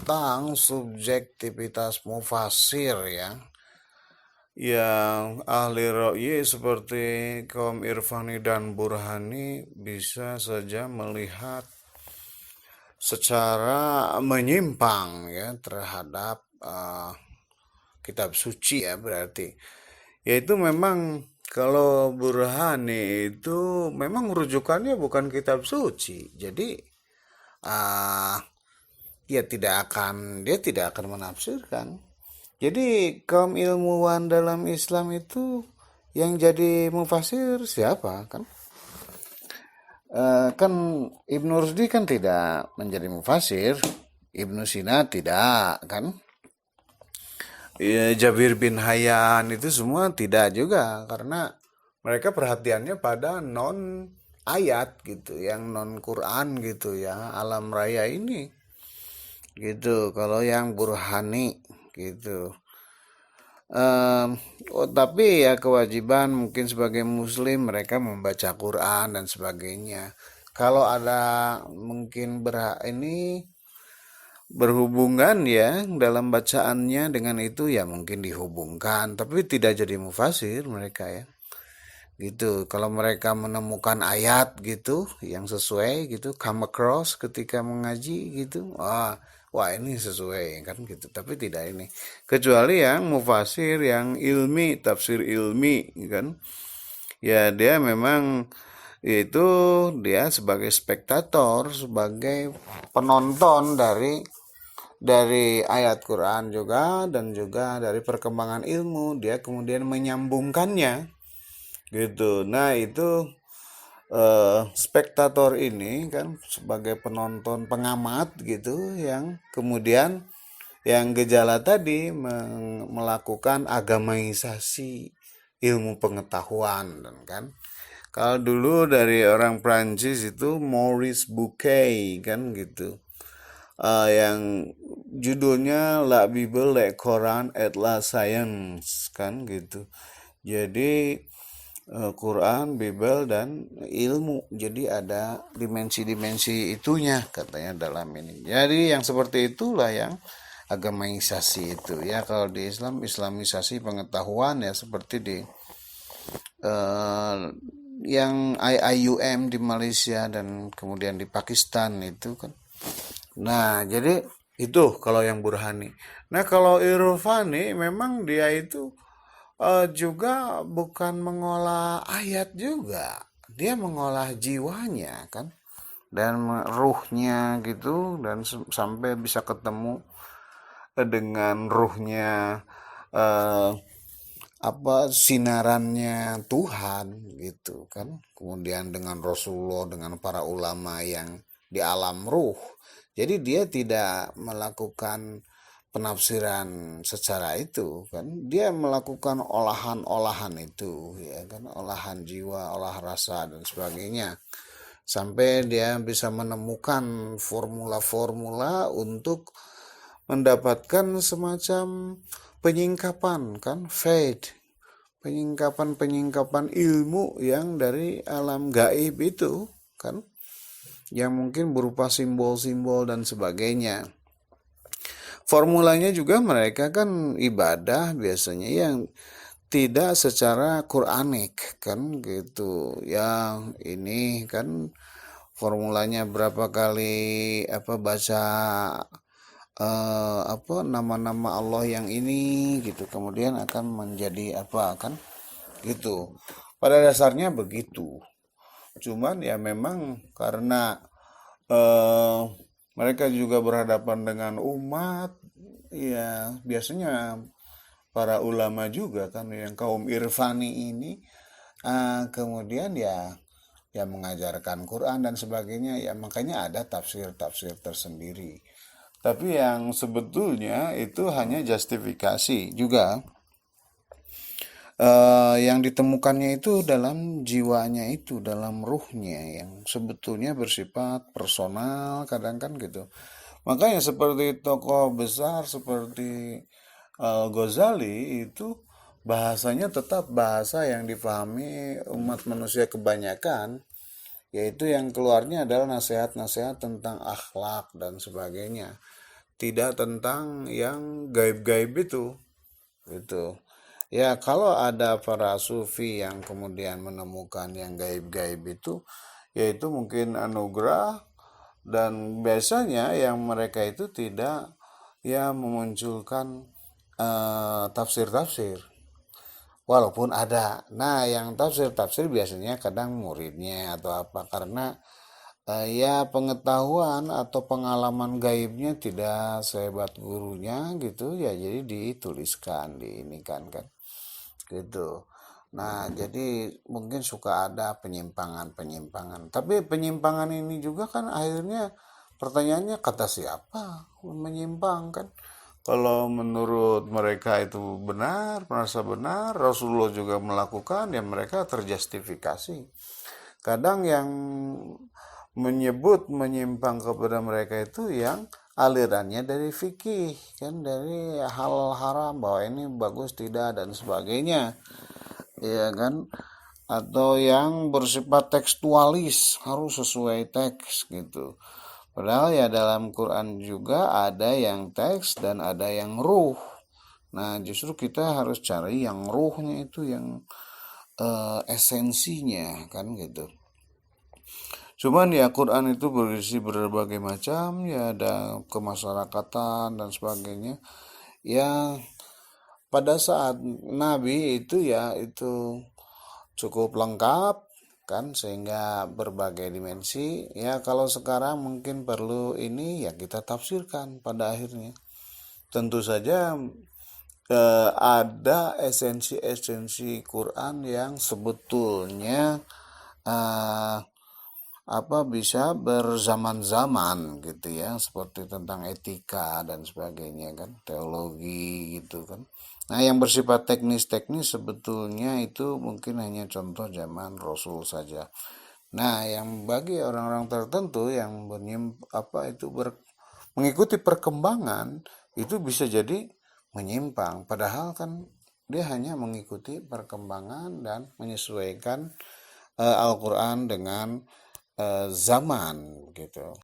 tentang subjektivitas mufasir ya, yang ahli ra'yi seperti kaum Irfani dan Burhani bisa saja melihat secara menyimpang ya terhadap kitab suci ya, berarti yaitu memang kalau Burhani itu memang rujukannya bukan kitab suci, jadi uh, dia tidak akan menafsirkan. Jadi kaum ilmuwan dalam Islam itu yang jadi mufasir siapa kan? Kan Ibnu Rusdi kan tidak menjadi mufasir, Ibnu Sina tidak kan? Ya, Jabir bin Hayyan itu semua tidak juga, karena mereka perhatiannya pada non ayat gitu, yang non Quran gitu ya, alam raya ini gitu. Kalau yang Burhani gitu. Tapi ya kewajiban mungkin sebagai muslim mereka membaca Quran dan sebagainya. Kalau ada mungkin ini berhubungan ya dalam bacaannya dengan itu ya mungkin dihubungkan, tapi tidak jadi mufasir mereka ya. Gitu. Kalau mereka menemukan ayat gitu yang sesuai gitu, come across ketika mengaji gitu, wah ini sesuai kan gitu. Tapi tidak ini. Kecuali yang mufasir yang ilmi, tafsir ilmi kan. Ya dia memang itu dia sebagai spektator, sebagai penonton dari ayat Quran juga dan juga dari perkembangan ilmu, dia kemudian menyambungkannya gitu. Nah itu spektator ini kan sebagai penonton pengamat gitu, yang kemudian yang gejala tadi melakukan agamaisasi ilmu pengetahuan dan kan. Kalau dulu dari orang Prancis itu Maurice Bucaille kan gitu. Yang judulnya La Bible, Le Coran et la Science kan gitu. Jadi Quran, Bible, dan ilmu. Jadi ada dimensi-dimensi itunya katanya dalam ini. Jadi yang seperti itulah yang agamaisasi itu ya. Kalau di Islam, islamisasi pengetahuan ya seperti di yang IIUM di Malaysia dan kemudian di Pakistan itu kan. Nah, jadi itu kalau yang Burhani. Nah, kalau Irfani memang dia itu juga bukan mengolah ayat juga. Dia mengolah jiwanya kan, dan ruhnya gitu, dan sampai bisa ketemu dengan ruhnya, eh, apa sinarannya Tuhan gitu kan. Kemudian dengan Rasulullah, dengan para ulama yang di alam ruh. Jadi dia tidak melakukan penafsiran secara itu kan, dia melakukan olahan-olahan itu ya kan, olahan jiwa, olah rasa dan sebagainya, sampai dia bisa menemukan formula-formula untuk mendapatkan semacam penyingkapan kan, faith, penyingkapan ilmu yang dari alam gaib itu kan, yang mungkin berupa simbol-simbol dan sebagainya. Formulanya juga mereka kan ibadah biasanya yang tidak secara Quranik kan gitu. Yang ini kan formulanya berapa kali baca nama-nama Allah yang ini gitu, kemudian akan menjadi apa kan gitu. Pada dasarnya begitu. Cuman ya memang karena eh, mereka juga berhadapan dengan umat, ya biasanya para ulama juga kan yang kaum Irfani ini, kemudian ya mengajarkan Quran dan sebagainya, ya makanya ada tafsir-tafsir tersendiri. Tapi yang sebetulnya itu hanya justifikasi juga, yang ditemukannya itu dalam jiwanya itu, dalam ruhnya yang sebetulnya bersifat personal kadang kan gitu. Makanya seperti tokoh besar seperti Al-Ghazali itu bahasanya tetap bahasa yang dipahami umat manusia kebanyakan, yaitu yang keluarnya adalah nasihat-nasihat tentang akhlak dan sebagainya. tidak tentang yang gaib-gaib itu gitu. Ya, kalau ada para sufi yang kemudian menemukan yang gaib-gaib itu, yaitu mungkin anugerah, dan biasanya yang mereka itu tidak ya memunculkan tafsir-tafsir, walaupun ada. Nah, yang tafsir-tafsir biasanya kadang muridnya atau apa, karena ya pengetahuan atau pengalaman gaibnya tidak sehebat gurunya gitu ya, jadi dituliskan, diinikan kan gitu. Nah, jadi mungkin suka ada penyimpangan-penyimpangan. Tapi penyimpangan ini juga kan akhirnya pertanyaannya kata siapa menyimpang kan? Kalau menurut mereka itu benar, merasa benar, Rasulullah juga melakukan, ya mereka terjustifikasi. Kadang yang menyebut menyimpang kepada mereka itu yang alirannya dari fikih kan, dari hal haram, bahwa ini bagus tidak dan sebagainya, ya kan, atau yang bersifat tekstualis, harus sesuai teks gitu. Padahal ya dalam Quran juga ada yang teks dan ada yang ruh. Nah, justru kita harus cari yang ruhnya itu, yang esensinya kan gitu. Cuman ya Quran itu berisi berbagai macam, ya ada kemasyarakatan dan sebagainya. Ya pada saat Nabi itu ya itu cukup lengkap kan, sehingga berbagai dimensi. Ya kalau sekarang mungkin perlu ini ya kita tafsirkan pada akhirnya. Tentu saja ada esensi-esensi Quran yang sebetulnya eh, bisa berzaman-zaman gitu ya, seperti tentang etika dan sebagainya kan, teologi gitu kan. Nah, yang bersifat teknis-teknis sebetulnya itu mungkin hanya contoh zaman Rasul saja. Nah, yang bagi orang-orang tertentu yang mengikuti perkembangan itu bisa jadi menyimpang, padahal kan dia hanya mengikuti perkembangan dan menyesuaikan Al-Quran dengan zaman gitu.